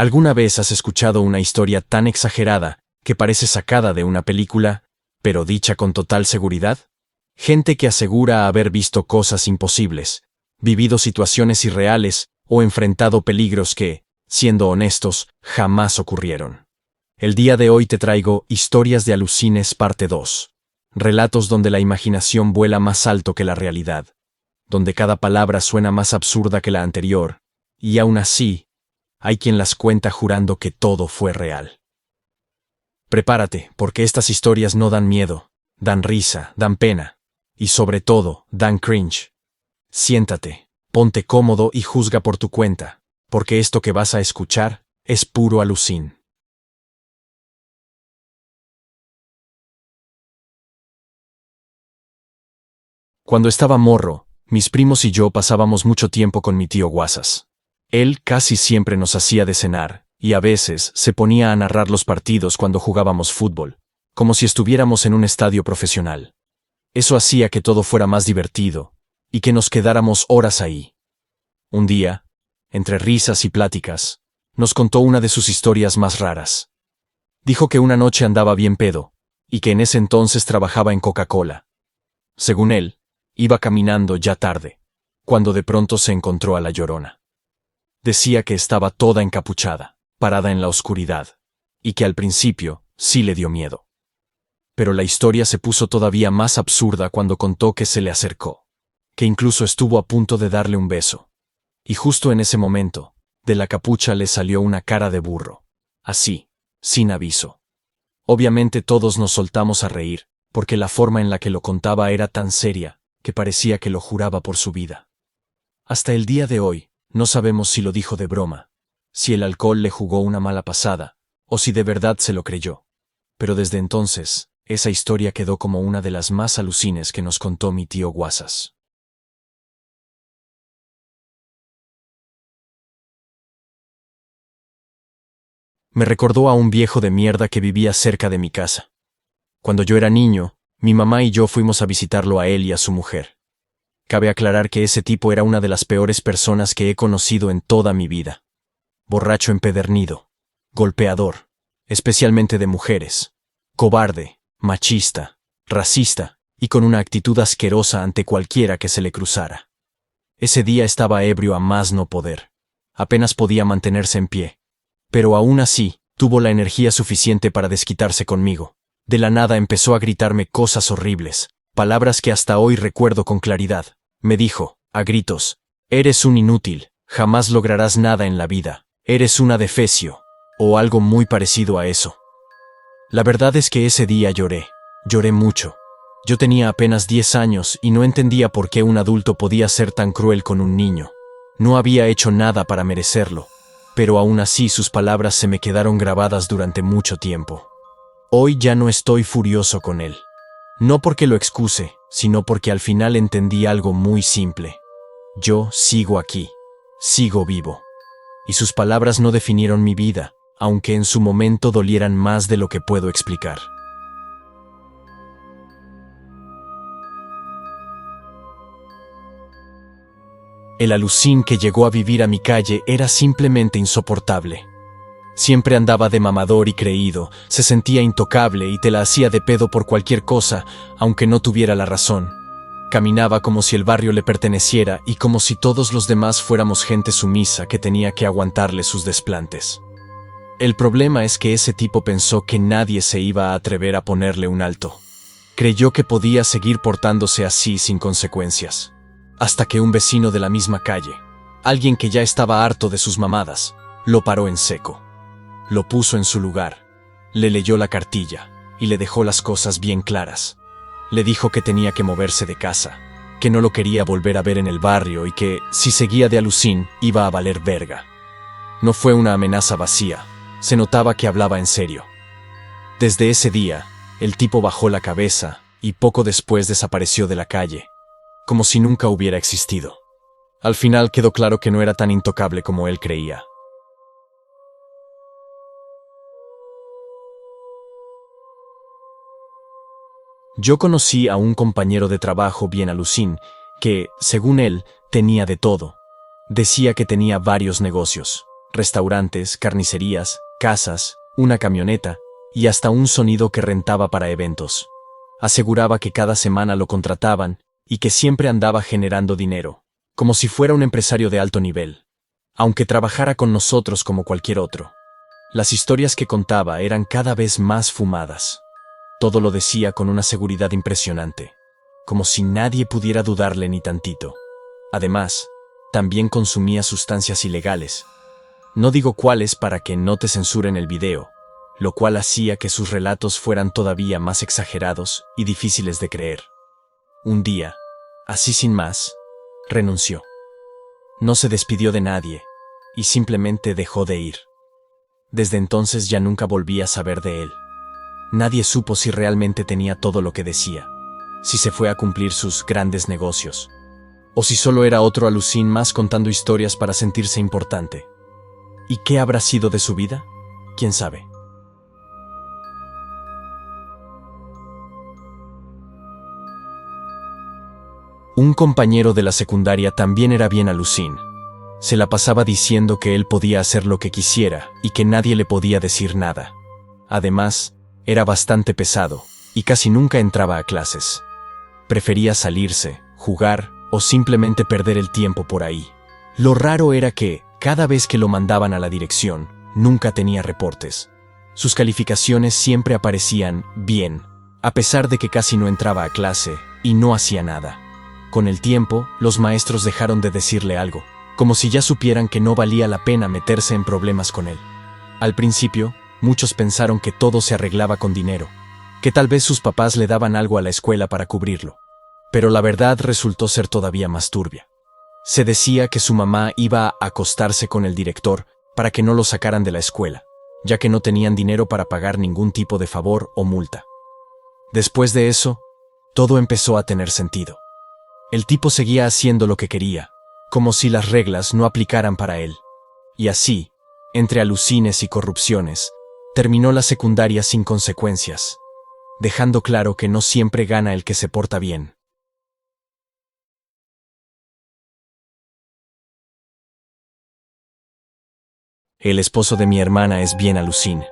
¿Alguna vez has escuchado una historia tan exagerada que parece sacada de una película, pero dicha con total seguridad? Gente que asegura haber visto cosas imposibles, vivido situaciones irreales o enfrentado peligros que, siendo honestos, jamás ocurrieron. El día de hoy te traigo Historias de Alucines parte 2. Relatos donde la imaginación vuela más alto que la realidad, donde cada palabra suena más absurda que la anterior, y aún así, hay quien las cuenta jurando que todo fue real. Prepárate, porque estas historias no dan miedo, dan risa, dan pena, y sobre todo, dan cringe. Siéntate, ponte cómodo y juzga por tu cuenta, porque esto que vas a escuchar es puro alucín. Cuando estaba morro, mis primos y yo pasábamos mucho tiempo con mi tío Guasas. Él casi siempre nos hacía de cenar, y a veces se ponía a narrar los partidos cuando jugábamos fútbol, como si estuviéramos en un estadio profesional. Eso hacía que todo fuera más divertido, y que nos quedáramos horas ahí. Un día, entre risas y pláticas, nos contó una de sus historias más raras. Dijo que una noche andaba bien pedo, y que en ese entonces trabajaba en Coca-Cola. Según él, iba caminando ya tarde, cuando de pronto se encontró a la Llorona. Decía que estaba toda encapuchada, parada en la oscuridad, y que al principio sí le dio miedo. Pero la historia se puso todavía más absurda cuando contó que se le acercó, que incluso estuvo a punto de darle un beso. Y justo en ese momento, de la capucha le salió una cara de burro, así, sin aviso. Obviamente todos nos soltamos a reír, porque la forma en la que lo contaba era tan seria, que parecía que lo juraba por su vida. Hasta el día de hoy, no sabemos si lo dijo de broma, si el alcohol le jugó una mala pasada, o si de verdad se lo creyó. Pero desde entonces, esa historia quedó como una de las más alucines que nos contó mi tío Guasas. Me recordó a un viejo de mierda que vivía cerca de mi casa. Cuando yo era niño, mi mamá y yo fuimos a visitarlo a él y a su mujer. Cabe aclarar que ese tipo era una de las peores personas que he conocido en toda mi vida. Borracho empedernido, golpeador, especialmente de mujeres, cobarde, machista, racista, y con una actitud asquerosa ante cualquiera que se le cruzara. Ese día estaba ebrio a más no poder. Apenas podía mantenerse en pie. Pero aún así, tuvo la energía suficiente para desquitarse conmigo. De la nada empezó a gritarme cosas horribles, palabras que hasta hoy recuerdo con claridad. Me dijo, a gritos, «Eres un inútil, jamás lograrás nada en la vida, eres un adefesio», o algo muy parecido a eso. La verdad es que ese día lloré mucho. Yo tenía apenas 10 años y no entendía por qué un adulto podía ser tan cruel con un niño. No había hecho nada para merecerlo, pero aún así sus palabras se me quedaron grabadas durante mucho tiempo. Hoy ya no estoy furioso con él. No porque lo excuse, sino porque al final entendí algo muy simple. Yo sigo aquí, sigo vivo. Y sus palabras no definieron mi vida, aunque en su momento dolieran más de lo que puedo explicar. El alucín que llegó a vivir a mi calle era simplemente insoportable. Siempre andaba de mamador y creído, se sentía intocable y te la hacía de pedo por cualquier cosa, aunque no tuviera la razón. Caminaba como si el barrio le perteneciera y como si todos los demás fuéramos gente sumisa que tenía que aguantarle sus desplantes. El problema es que ese tipo pensó que nadie se iba a atrever a ponerle un alto. Creyó que podía seguir portándose así sin consecuencias. Hasta que un vecino de la misma calle, alguien que ya estaba harto de sus mamadas, lo paró en seco. Lo puso en su lugar, le leyó la cartilla y le dejó las cosas bien claras. Le dijo que tenía que moverse de casa, que no lo quería volver a ver en el barrio y que, si seguía de alucín, iba a valer verga. No fue una amenaza vacía, se notaba que hablaba en serio. Desde ese día, el tipo bajó la cabeza y poco después desapareció de la calle, como si nunca hubiera existido. Al final quedó claro que no era tan intocable como él creía. Yo conocí a un compañero de trabajo bien alucín, que, según él, tenía de todo. Decía que tenía varios negocios, restaurantes, carnicerías, casas, una camioneta y hasta un sonido que rentaba para eventos. Aseguraba que cada semana lo contrataban y que siempre andaba generando dinero, como si fuera un empresario de alto nivel, aunque trabajara con nosotros como cualquier otro. Las historias que contaba eran cada vez más fumadas. Todo lo decía con una seguridad impresionante, como si nadie pudiera dudarle ni tantito. Además, también consumía sustancias ilegales. No digo cuáles para que no te censuren el video, lo cual hacía que sus relatos fueran todavía más exagerados y difíciles de creer. Un día, así sin más, renunció. No se despidió de nadie, y simplemente dejó de ir. Desde entonces ya nunca volví a saber de él. Nadie supo si realmente tenía todo lo que decía, si se fue a cumplir sus grandes negocios, o si solo era otro alucín más contando historias para sentirse importante. ¿Y qué habrá sido de su vida? ¿Quién sabe? Un compañero de la secundaria también era bien alucín. Se la pasaba diciendo que él podía hacer lo que quisiera y que nadie le podía decir nada. Además, era bastante pesado y casi nunca entraba a clases. Prefería salirse, jugar o simplemente perder el tiempo por ahí. Lo raro era que, cada vez que lo mandaban a la dirección, nunca tenía reportes. Sus calificaciones siempre aparecían bien, a pesar de que casi no entraba a clase y no hacía nada. Con el tiempo, los maestros dejaron de decirle algo, como si ya supieran que no valía la pena meterse en problemas con él. Al principio, muchos pensaron que todo se arreglaba con dinero, que tal vez sus papás le daban algo a la escuela para cubrirlo. Pero la verdad resultó ser todavía más turbia. Se decía que su mamá iba a acostarse con el director para que no lo sacaran de la escuela, ya que no tenían dinero para pagar ningún tipo de favor o multa. Después de eso, todo empezó a tener sentido. El tipo seguía haciendo lo que quería, como si las reglas no aplicaran para él. Y así, entre alucines y corrupciones, terminó la secundaria sin consecuencias, dejando claro que no siempre gana el que se porta bien. El esposo de mi hermana es bien alucín.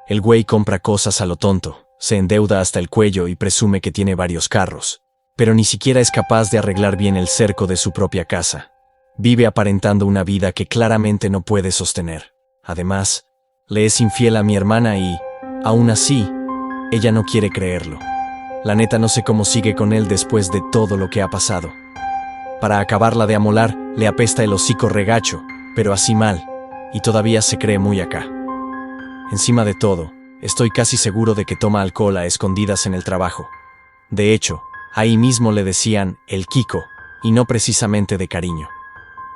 El güey compra cosas a lo tonto, se endeuda hasta el cuello y presume que tiene varios carros, pero ni siquiera es capaz de arreglar bien el cerco de su propia casa. Vive aparentando una vida que claramente no puede sostener. Además, le es infiel a mi hermana y, aún así, ella no quiere creerlo. La neta no sé cómo sigue con él después de todo lo que ha pasado. Para acabarla de amolar, le apesta el hocico regacho, pero así mal, y todavía se cree muy acá. Encima de todo, estoy casi seguro de que toma alcohol a escondidas en el trabajo. De hecho, ahí mismo le decían el Kiko, y no precisamente de cariño.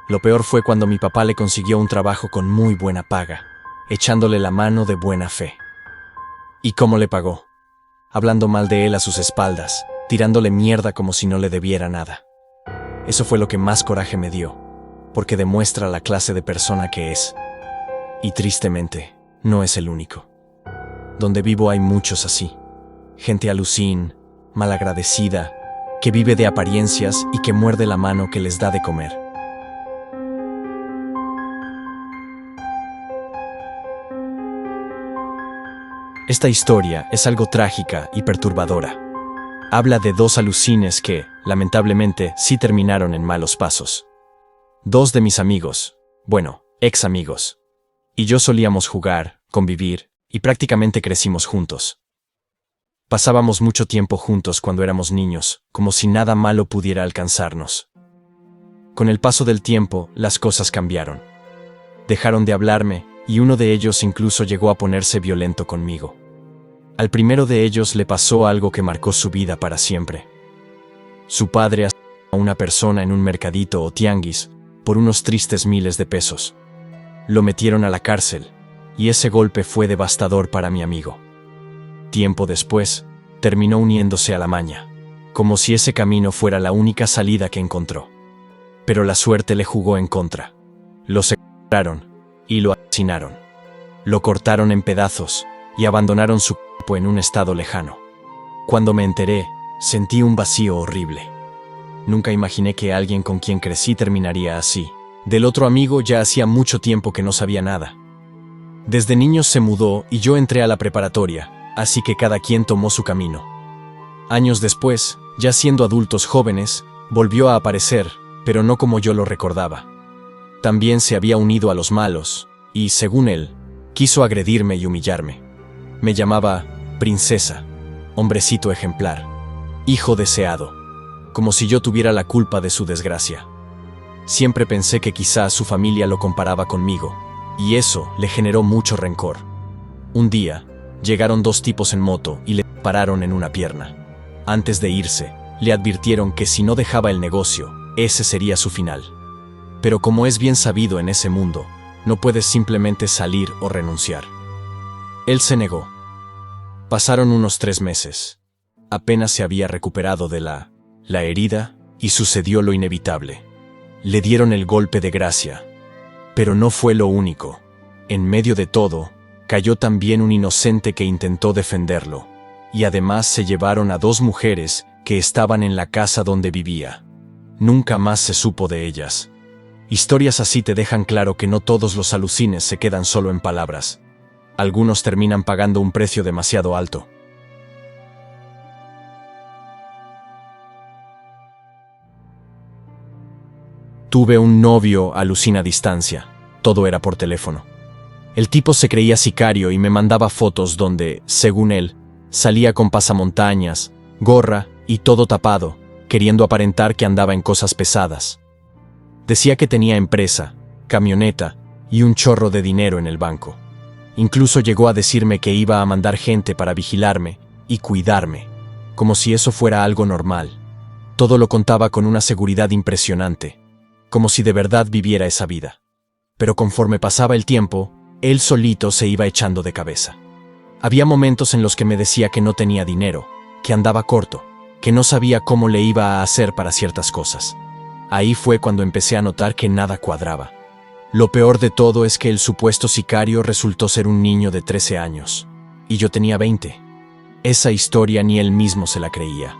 Lo peor fue cuando mi papá le consiguió un trabajo con muy buena paga, echándole la mano de buena fe. ¿Y cómo le pagó? Hablando mal de él a sus espaldas, tirándole mierda como si no le debiera nada. Eso fue lo que más coraje me dio, porque demuestra la clase de persona que es. Y tristemente, no es el único. Donde vivo hay muchos así. Gente alucín, malagradecida, que vive de apariencias y que muerde la mano que les da de comer. Esta historia es algo trágica y perturbadora. Habla de dos alucines que, lamentablemente, sí terminaron en malos pasos. Dos de mis amigos, bueno, ex amigos, y yo solíamos jugar, convivir, y prácticamente crecimos juntos. Pasábamos mucho tiempo juntos cuando éramos niños, como si nada malo pudiera alcanzarnos. Con el paso del tiempo, las cosas cambiaron. Dejaron de hablarme, y uno de ellos incluso llegó a ponerse violento conmigo. Al primero de ellos le pasó algo que marcó su vida para siempre. Su padre asesinó a una persona en un mercadito o tianguis por unos tristes miles de pesos. Lo metieron a la cárcel, y ese golpe fue devastador para mi amigo. Tiempo después, terminó uniéndose a la maña, como si ese camino fuera la única salida que encontró. Pero la suerte le jugó en contra. Lo secuestraron y lo asesinaron. Lo cortaron en pedazos y abandonaron su cuerpo en un estado lejano. Cuando me enteré, sentí un vacío horrible. Nunca imaginé que alguien con quien crecí terminaría así, Del otro amigo ya hacía mucho tiempo que no sabía nada. Desde niño se mudó y yo entré a la preparatoria, así que cada quien tomó su camino. Años después, ya siendo adultos jóvenes, volvió a aparecer, pero no como yo lo recordaba. También se había unido a los malos, y, según él, quiso agredirme y humillarme. Me llamaba princesa, hombrecito ejemplar, hijo deseado, como si yo tuviera la culpa de su desgracia. Siempre pensé que quizás su familia lo comparaba conmigo, y eso le generó mucho rencor. Un día, llegaron dos tipos en moto y le pararon en una pierna. Antes de irse, le advirtieron que si no dejaba el negocio, ese sería su final. Pero como es bien sabido en ese mundo, no puedes simplemente salir o renunciar. Él se negó. Pasaron unos 3 meses. Apenas se había recuperado de la herida y sucedió lo inevitable. Le dieron el golpe de gracia. Pero no fue lo único. En medio de todo, cayó también un inocente que intentó defenderlo. Y además se llevaron a 2 mujeres que estaban en la casa donde vivía. Nunca más se supo de ellas. Historias así te dejan claro que no todos los alucines se quedan solo en palabras. Algunos terminan pagando un precio demasiado alto. Tuve un novio alucina a distancia. Todo era por teléfono. El tipo se creía sicario y me mandaba fotos donde, según él, salía con pasamontañas, gorra y todo tapado, queriendo aparentar que andaba en cosas pesadas. Decía que tenía empresa, camioneta y un chorro de dinero en el banco. Incluso llegó a decirme que iba a mandar gente para vigilarme y cuidarme, como si eso fuera algo normal. Todo lo contaba con una seguridad impresionante, como si de verdad viviera esa vida. Pero conforme pasaba el tiempo, él solito se iba echando de cabeza. Había momentos en los que me decía que no tenía dinero, que andaba corto, que no sabía cómo le iba a hacer para ciertas cosas. Ahí fue cuando empecé a notar que nada cuadraba. Lo peor de todo es que el supuesto sicario resultó ser un niño de 13 años, y yo tenía 20. Esa historia ni él mismo se la creía.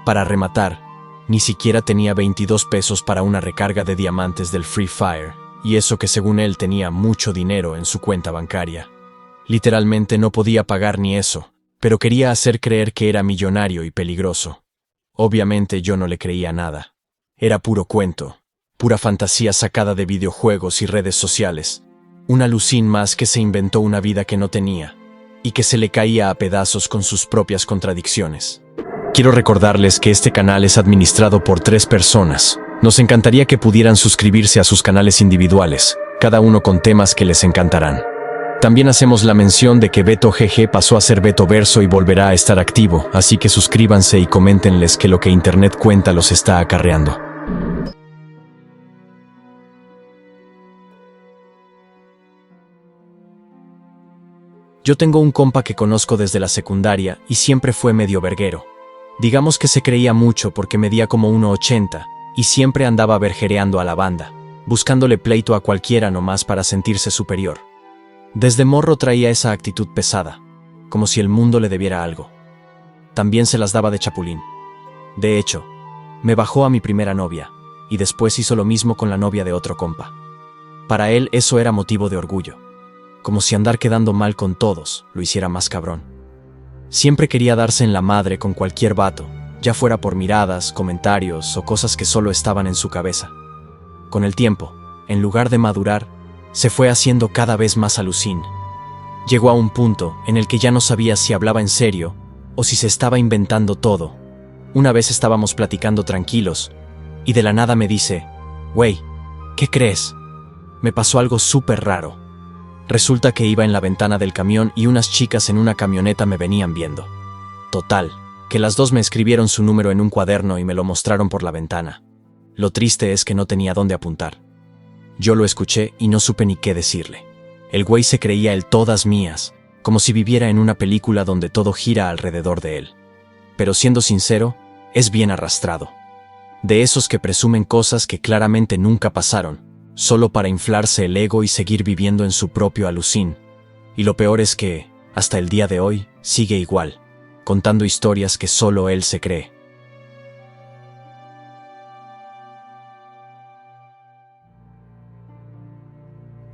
Para rematar, ni siquiera tenía 22 pesos para una recarga de diamantes del Free Fire, y eso que según él tenía mucho dinero en su cuenta bancaria. Literalmente no podía pagar ni eso, pero quería hacer creer que era millonario y peligroso. Obviamente yo no le creía nada. Era puro cuento, pura fantasía sacada de videojuegos y redes sociales. Un alucín más que se inventó una vida que no tenía, y que se le caía a pedazos con sus propias contradicciones. Quiero recordarles que este canal es administrado por 3 personas. Nos encantaría que pudieran suscribirse a sus canales individuales, cada uno con temas que les encantarán. También hacemos la mención de que Beto GG pasó a ser Beto Verso y volverá a estar activo, así que suscríbanse y coméntenles que lo que Internet cuenta los está acarreando. Yo tengo un compa que conozco desde la secundaria y siempre fue medio verguero. Digamos que se creía mucho porque medía como 1,80 y siempre andaba verjereando a la banda, buscándole pleito a cualquiera nomás para sentirse superior. Desde morro traía esa actitud pesada, como si el mundo le debiera algo. También se las daba de chapulín. De hecho, me bajó a mi primera novia, y después hizo lo mismo con la novia de otro compa. Para él eso era motivo de orgullo, como si andar quedando mal con todos lo hiciera más cabrón. Siempre quería darse en la madre con cualquier vato, ya fuera por miradas, comentarios o cosas que solo estaban en su cabeza. Con el tiempo, en lugar de madurar, se fue haciendo cada vez más alucín. Llegó a un punto en el que ya no sabía si hablaba en serio o si se estaba inventando todo. Una vez estábamos platicando tranquilos y de la nada me dice: «Güey, ¿qué crees? Me pasó algo súper raro». Resulta que iba en la ventana del camión y unas chicas en una camioneta me venían viendo. Total, que las dos me escribieron su número en un cuaderno y me lo mostraron por la ventana. Lo triste es que no tenía dónde apuntar. Yo lo escuché y no supe ni qué decirle. El güey se creía el todas mías, como si viviera en una película donde todo gira alrededor de él. Pero siendo sincero, es bien arrastrado. De esos que presumen cosas que claramente nunca pasaron, solo para inflarse el ego y seguir viviendo en su propio alucín. Y lo peor es que, hasta el día de hoy, sigue igual, contando historias que solo él se cree.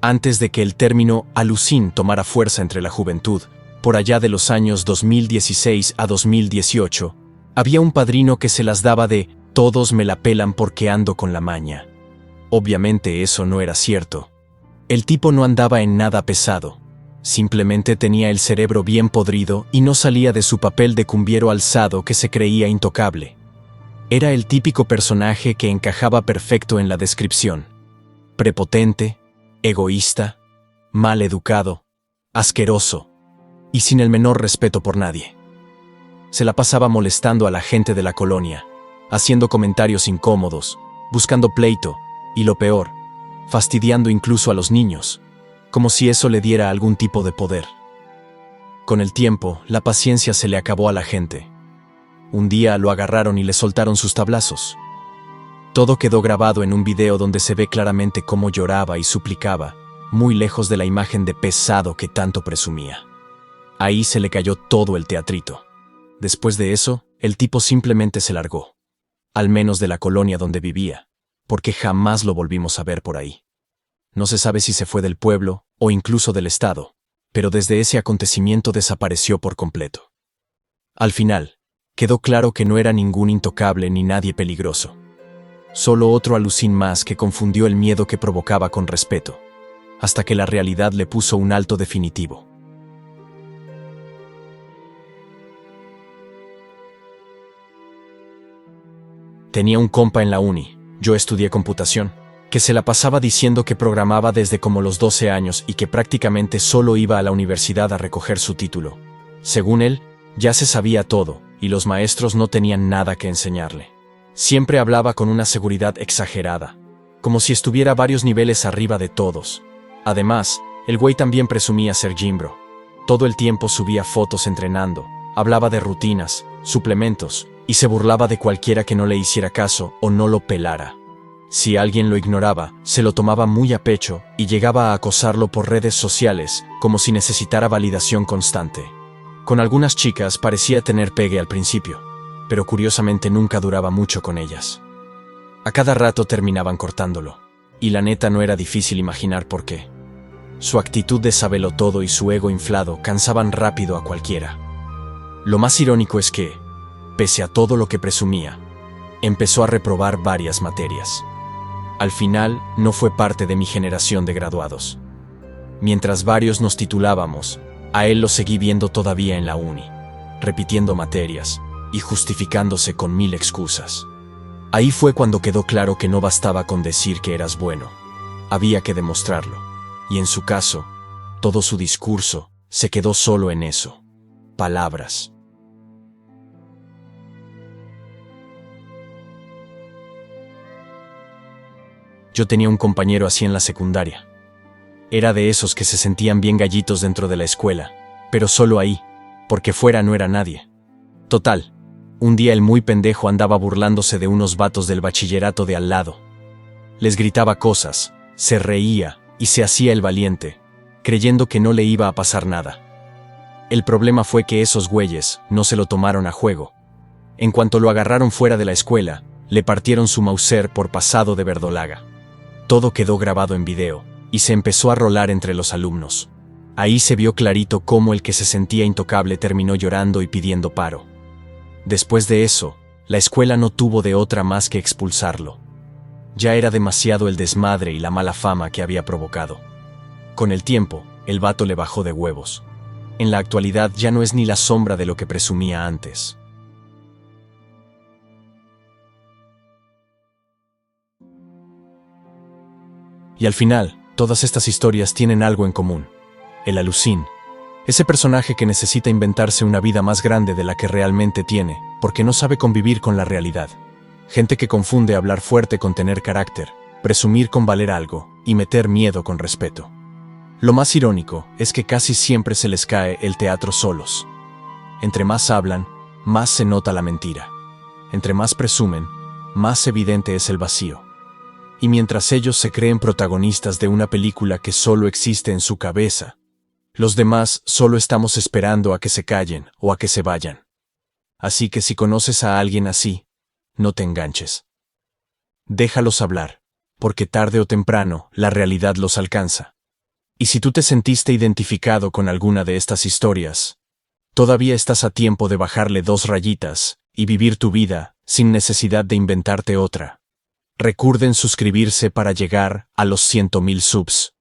Antes de que el término alucin tomara fuerza entre la juventud, por allá de los años 2016 a 2018, había un padrino que se las daba de «todos me la pelan porque ando con la maña». Obviamente eso no era cierto. El tipo no andaba en nada pesado. Simplemente tenía el cerebro bien podrido y no salía de su papel de cumbiero alzado que se creía intocable. Era el típico personaje que encajaba perfecto en la descripción. Prepotente, egoísta, mal educado, asqueroso y sin el menor respeto por nadie. Se la pasaba molestando a la gente de la colonia, haciendo comentarios incómodos, buscando pleito y, lo peor, fastidiando incluso a los niños, como si eso le diera algún tipo de poder. Con el tiempo, la paciencia se le acabó a la gente. Un día lo agarraron y le soltaron sus tablazos. Todo quedó grabado en un video donde se ve claramente cómo lloraba y suplicaba, muy lejos de la imagen de pesado que tanto presumía. Ahí se le cayó todo el teatrito. Después de eso, el tipo simplemente se largó, al menos de la colonia donde vivía, porque jamás lo volvimos a ver por ahí. No se sabe si se fue del pueblo o incluso del estado, pero desde ese acontecimiento desapareció por completo. Al final, quedó claro que no era ningún intocable ni nadie peligroso. Solo otro alucín más que confundió el miedo que provocaba con respeto, hasta que la realidad le puso un alto definitivo. Tenía un compa en la uni, yo estudié computación, que se la pasaba diciendo que programaba desde como los 12 años y que prácticamente solo iba a la universidad a recoger su título. Según él, ya se sabía todo, y los maestros no tenían nada que enseñarle. Siempre hablaba con una seguridad exagerada, como si estuviera varios niveles arriba de todos. Además, el güey también presumía ser gimbro. Todo el tiempo subía fotos entrenando, hablaba de rutinas, suplementos, y se burlaba de cualquiera que no le hiciera caso o no lo pelara. Si alguien lo ignoraba, se lo tomaba muy a pecho y llegaba a acosarlo por redes sociales, como si necesitara validación constante. Con algunas chicas parecía tener pegue al principio, pero curiosamente nunca duraba mucho con ellas. A cada rato terminaban cortándolo, y la neta no era difícil imaginar por qué. Su actitud de sabelotodo y su ego inflado cansaban rápido a cualquiera. Lo más irónico es que, pese a todo lo que presumía, empezó a reprobar varias materias. Al final, no fue parte de mi generación de graduados. Mientras varios nos titulábamos, a él lo seguí viendo todavía en la uni, repitiendo materias y justificándose con 1000 excusas. Ahí fue cuando quedó claro que no bastaba con decir que eras bueno, había que demostrarlo, y en su caso, todo su discurso se quedó solo en eso, palabras. Yo tenía un compañero así en la secundaria. Era de esos que se sentían bien gallitos dentro de la escuela, pero solo ahí, porque fuera no era nadie. Total, un día el muy pendejo andaba burlándose de unos vatos del bachillerato de al lado. Les gritaba cosas, se reía y se hacía el valiente, creyendo que no le iba a pasar nada. El problema fue que esos güeyes no se lo tomaron a juego. En cuanto lo agarraron fuera de la escuela, le partieron su Mauser por pasado de verdolaga. Todo quedó grabado en video, y se empezó a rolar entre los alumnos. Ahí se vio clarito cómo el que se sentía intocable terminó llorando y pidiendo paro. Después de eso, la escuela no tuvo de otra más que expulsarlo. Ya era demasiado el desmadre y la mala fama que había provocado. Con el tiempo, el vato le bajó de huevos. En la actualidad ya no es ni la sombra de lo que presumía antes. Y al final, todas estas historias tienen algo en común. El alucín. Ese personaje que necesita inventarse una vida más grande de la que realmente tiene, porque no sabe convivir con la realidad. Gente que confunde hablar fuerte con tener carácter, presumir con valer algo, y meter miedo con respeto. Lo más irónico es que casi siempre se les cae el teatro solos. Entre más hablan, más se nota la mentira. Entre más presumen, más evidente es el vacío. Y mientras ellos se creen protagonistas de una película que solo existe en su cabeza, los demás solo estamos esperando a que se callen o a que se vayan. Así que si conoces a alguien así, no te enganches. Déjalos hablar, porque tarde o temprano la realidad los alcanza, Y si tú te sentiste identificado con alguna de estas historias, todavía estás a tiempo de bajarle 2 rayitas y vivir tu vida sin necesidad de inventarte otra. Recuerden suscribirse para llegar a los 100.000 subs.